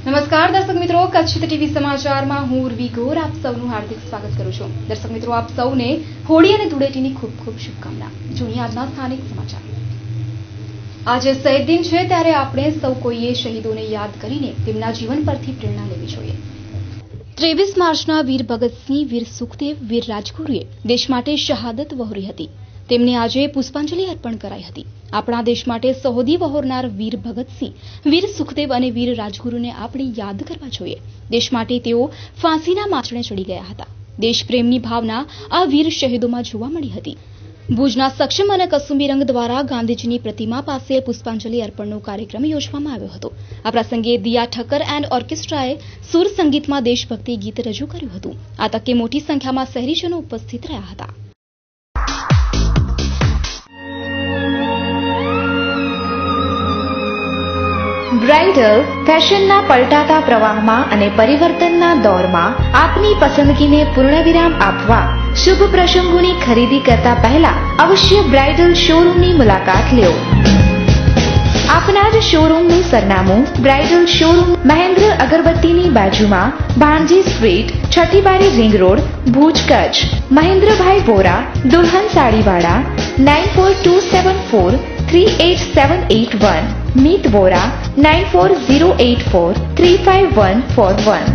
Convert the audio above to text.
નમસ્કાર દર્શક મિત્રો, કચ્છ ટીવી સમાચારમાં હું ઉર્વી ગોર આપ સૌનું હાર્દિક સ્વાગત કરું છું. દર્શક મિત્રો, આપ સૌને હોળી અને ધૂળેટીની ખૂબ ખૂબ શુભકામના. જોઈએ આજના સ્થાનિક સમાચાર. આજે શહીદ દિન છે, ત્યારે આપણે સૌ કોઈએ શહીદોને યાદ કરીને તેમના જીવન પરથી પ્રેરણા લેવી જોઈએ. 23 માર્ચના વીર ભગતસિંહ, વીર સુખદેવ, વીર રાજગુરુએ દેશ માટે શહાદત વહોરી હતી. તેમને આજે પુષ્પાંજલિ અર્પણ કરાઈ હતી. આપણા દેશ માટે સહોદી વહોરનાર વીર ભગતસિંહ, વીર સુખદેવ અને વીર રાજગુરુને આપણે યાદ કરવા જોઈએ. દેશ માટે તેઓ ફાંસીના માંચડે ચડી ગયા હતા. દેશપ્રેમની ભાવના આ વીર શહીદોમાં જોવા મળી હતી. ભુજના સક્ષમ અને કસુંબી રંગ દ્વારા ગાંધીજીની પ્રતિમા પાસે પુષ્પાંજલિ અર્પણનો કાર્યક્રમ યોજવામાં આવ્યો હતો. આ પ્રસંગે દિયા ઠક્કર એન્ડ ઓર્કેસ્ટ્રાએ સુર સંગીતમાં દેશભક્તિ ગીત રજૂ કર્યું હતું. આ તકે મોટી સંખ્યામાં શહેરીજનો ઉપસ્થિત રહ્યા હતા. બ્રાઇડલ ફેશનના પલટાતા પ્રવાહમાં અને પરિવર્તનના દોરમાં આપની પસંદગીને પૂર્ણવિરામ આપવા શુભ પ્રસંગોની ખરીદી કરતા પહેલા અવશ્ય બ્રાઇડલ શોરૂમની મુલાકાત લો. આપના જ શોરૂમનું સરનામું બ્રાઇડલ શોરૂમ, મહેન્દ્ર અગરબત્તીની બાજુમાં, Bhanji street, Chhathibari ring road, Bhuj, Kutch. મહેન્દ્રભાઈ વોરા, દુલ્હન સાડીવાળા, 9427438781. મીત વોરા, 9408435141.